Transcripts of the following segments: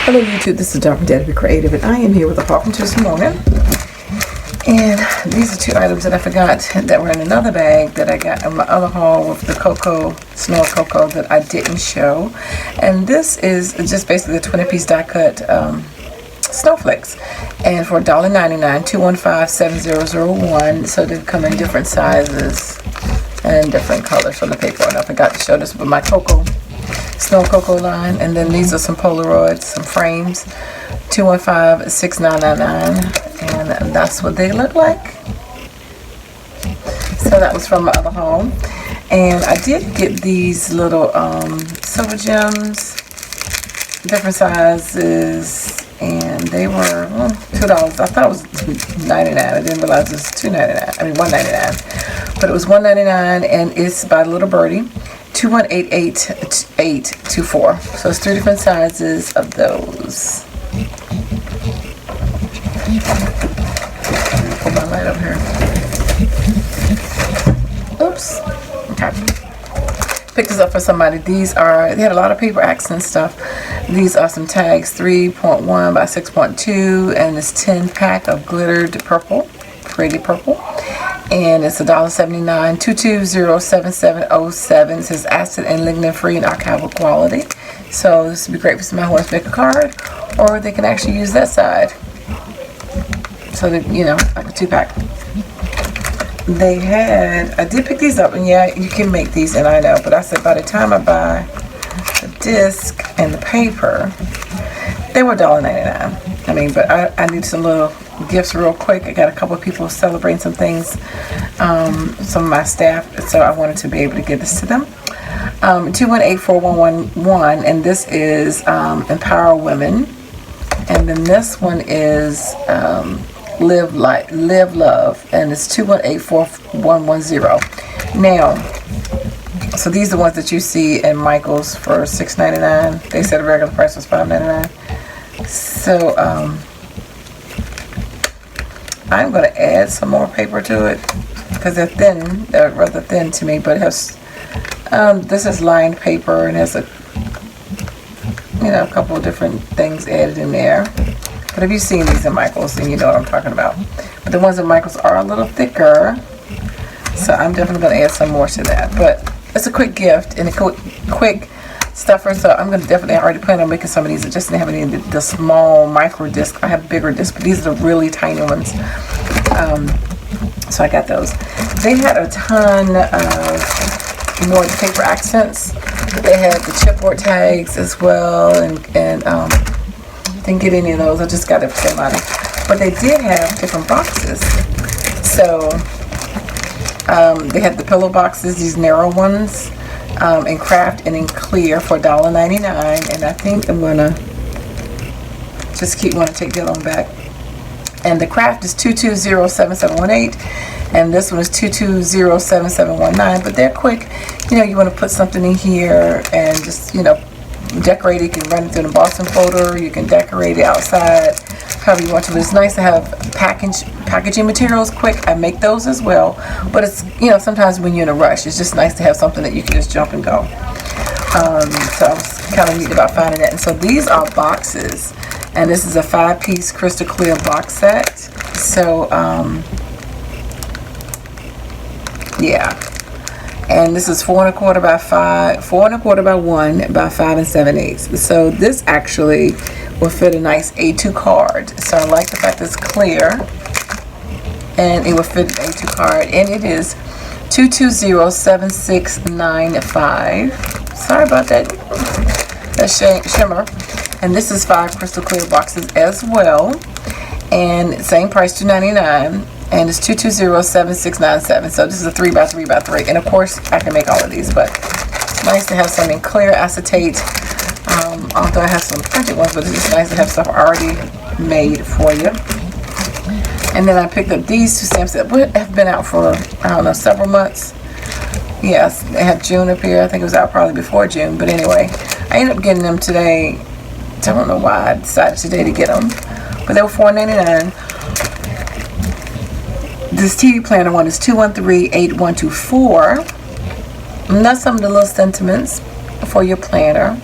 Hello YouTube, this is DaretoBeCreative, and I am here with a hawking this morning. And these are two items that I forgot that were in another bag that I got in my other haul with the cocoa, snow cocoa that I didn't show. And this is just basically a 20-piece die cut snowflakes. And for $1.99, 215-7001. So they come in different sizes and different colors from the paper. And I forgot to show this with my snow cocoa line. And then these are some Polaroids, some frames, 215-6999. And that's what they look like. So that was from my other home. And I did get these little silver gems, different sizes, and they were $2. I thought it was $99. I didn't realize it was $2.99. I mean $1.99, but it was $1.99, and it's by Little Birdie, 2188824. So it's 3 different sizes of those. Put my light up here. Oops. Okay. Picked this up for somebody. They had a lot of paper accent stuff. These are some tags, 3.1 by 6.2, and this 10 pack of glittered purple, pretty purple. And it's $1.79, 2207707. It says acid and lignin free and archival quality. So this would be great for somebody who wants to make a card, or they can actually use that side. So that, you know, like a 2-pack. I did pick these up, and yeah, you can make these, and I know, but I said by the time I buy the disc and the paper, they were $1.99. I mean, but I need some little gifts real quick. I got a couple of people celebrating some things, some of my staff, so I wanted to be able to give this to them. 2184111, and this is Empower Women, and then this one is Live Love, and it's 2184110. Now, so these are the ones that you see in Michael's for $6.99. They said the regular price was $5.99. So I'm going to add some more paper to it because they're thin. They're rather thin to me, but it has this is lined paper and has a couple of different things added in there. But if you've seen these in Michael's, then you know what I'm talking about. But the ones in Michael's are a little thicker, so I'm definitely going to add some more to that. But it's a quick gift and a quick stuffer, so I'm going to definitely already plan on making some of these. I just didn't have any of the small micro discs. I have bigger discs, but these are the really tiny ones. So I got those. They had a ton of more paper accents. They had the chipboard tags as well, and didn't get any of those. I just got it for somebody. But they did have different boxes. So they had the pillow boxes, these narrow ones, in craft and in clear for $1.99. And I think I'm gonna just want to take the other one back. And the craft is 2207718, and this one is 2207719. But they're quick. You want to put something in here and just decorate it. You can run it through an embossing folder. You can decorate it outside, however you want to. But it's nice to have packaging materials quick. I make those as well. But it's sometimes when you're in a rush, it's just nice to have something that you can just jump and go. So I was kind of neat about finding that. And so these are boxes, and this is a 5-piece crystal clear box set. So yeah. And this is 4 1/4 by 5, 4 1/4 by 1 by 5 7/8. So this actually will fit a nice A2 card. So I like the fact that it's clear, and it will fit an A2 card. And it is 2207695. Sorry about that shimmer. And this is 5 crystal clear boxes as well. And same price, $2.99. And it's 2207697. So this is a 3 by 3 by 3. And of course, I can make all of these, but it's nice to have some in clear acetate. Although I have some printed ones, but it's just nice to have stuff already made for you. And then I picked up these 2 stamps that have been out for, I don't know, several months. Yes, they have June up here. I think it was out probably before June. But anyway, I ended up getting them today. I don't know why I decided today to get them. But they were $4.99. This TV planner one is 2138124. And that's some of the little sentiments for your planner.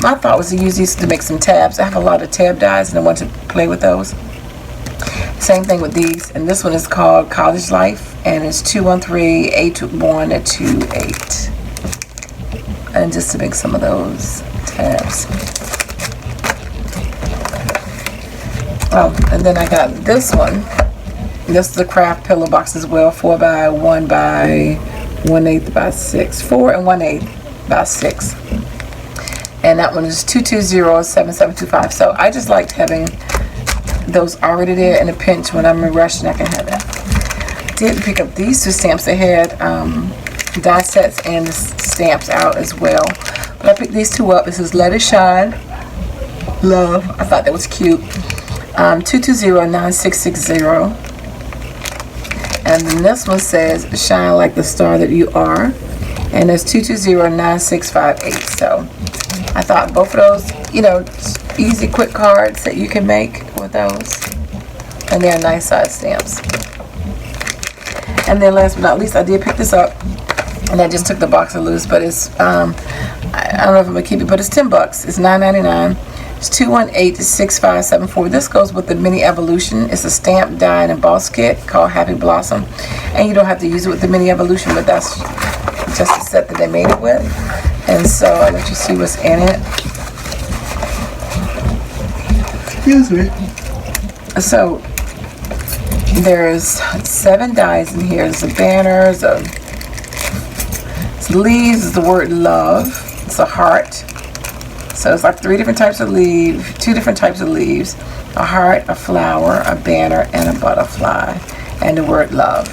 my thought was to use these to make some tabs. I have a lot of tab dies and I want to play with those. Same thing with these, and this one is called College Life, and it's 213-821-28, and just to make some of those tabs. Oh, and then I got this one. This is the craft pillow box as well, 4 by 1 by 1/8 by 6, 4 and 1/8 by 6, and that one is 220-7725. So I just liked having those already there in a pinch. When I'm in a rush and I can have that. Did pick up these 2 stamps. They had die sets and the stamps out as well, but I picked these 2 up. This is Let It Shine, Love. I thought that was cute. 220-9660, and then this one says Shine Like the Star That You Are, and it's 220-9658. So I thought both of those, you know, easy quick cards that you can make with those, and they're nice size stamps. And then last but not least, I did pick this up, and I just took the box loose, but it's I don't know if I'm gonna keep it, but it's $10. It's $9.99. It's 218-6574. This goes with the mini evolution. It's a stamp, die, and emboss kit called Happy Blossom, and you don't have to use it with the mini evolution, but that's just the set that they made it with. And so I'll let you see what's in it. Excuse me. So there's 7 dies in here. There's a banner, it's leaves, it's the word love, it's a heart. So it's like 3 different types of leaves, 2 different types of leaves, a heart, a flower, a banner, and a butterfly, and the word love.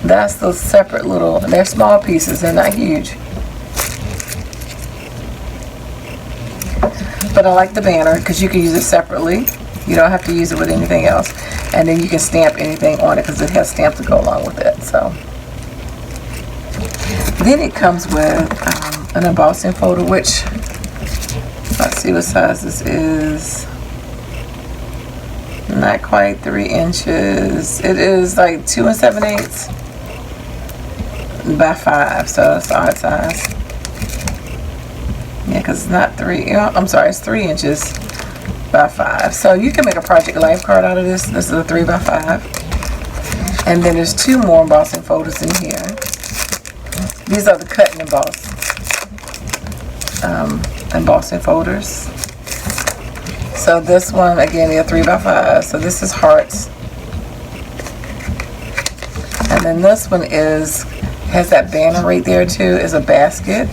That's those separate little, they're small pieces, they're not huge. But I like the banner because you can use it separately. You don't have to use it with anything else. And then you can stamp anything on it because it has stamps to go along with it. So then it comes with an embossing folder, which, let's see what size this is. Not quite 3 inches. It is like 2 7/8 by 5, so it's the odd size. Yeah, because it's not 3. I'm sorry, it's 3 inches by 5. So you can make a Project Life card out of this. This is a 3 by 5. And then there's 2 more embossing folders in here. These are the cut and emboss embossing folders. So this one, again, they're 3 by 5. So this is hearts. And then this one has that banner right there too, is a basket.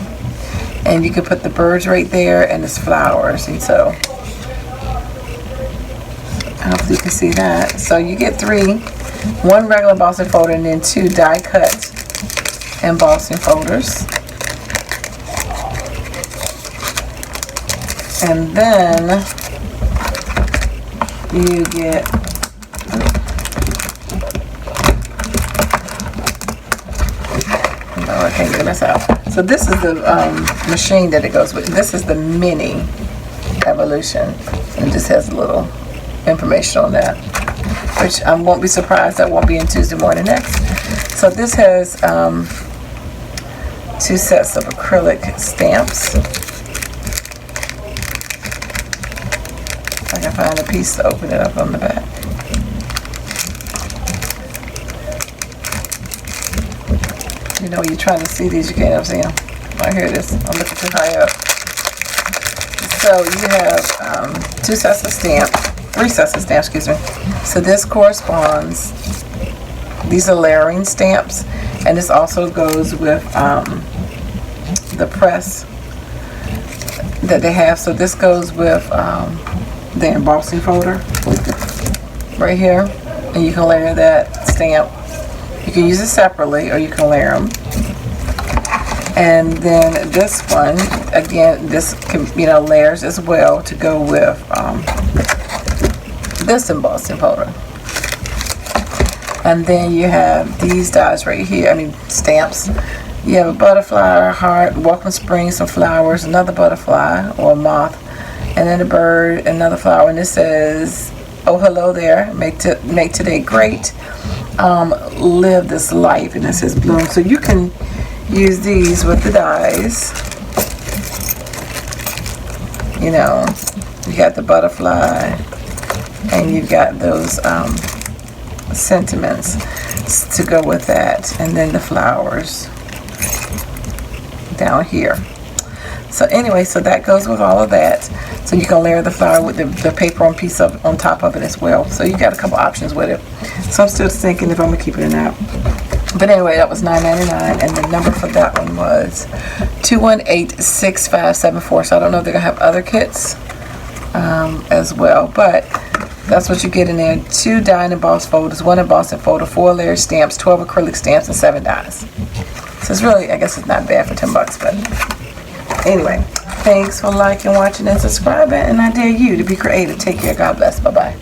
And you can put the birds right there, and it's flowers. And so hopefully you can see that. So you get 3, 1 regular embossing folder, and then 2 die cut embossing folders. And then you get I can't get this out. So this is the machine that it goes with. This is the mini evolution, and it just has a little information on that, which I won't be surprised that won't be in Tuesday morning next. So this has 2 sets of acrylic stamps. If I can find a piece to open it up on the back. You know, when you're trying to see these, you can't see them. Oh, here it is. I'm looking too high up. So you have 2 sets of stamps, 3 sets of stamps, excuse me. So this corresponds, these are layering stamps, and this also goes with the press that they have. So this goes with the embossing folder right here, and you can layer that stamp. You can use it separately, or you can layer them. And then this one, again, this can, layers as well to go with this embossing folder. And then you have these dies right here, stamps. You have a butterfly, a heart, welcome spring, some flowers, another butterfly or a moth, and then a bird, another flower. And this says, oh, hello there, make today great. Live this life, and it says bloom. So you can use these with the dies, You know, you got the butterfly, and you've got those sentiments to go with that, and then the flowers down here. So anyway, so that goes with all of that. So you can layer the flower with the paper on piece of on top of it as well. So you got a couple options with it. So I'm still thinking if I'm gonna keep it or not. But anyway, that was $9.99, and the number for that one was 218-6574. So I don't know if they're gonna have other kits as well, but that's what you get in there. 2 die and emboss folders, 1 embossing folder, 4 layered stamps, 12 acrylic stamps, and 7 dies. So it's really, I guess it's not bad for $10, but anyway, thanks for liking, watching, and subscribing, and I dare you to be creative. Take care. God bless. Bye-bye.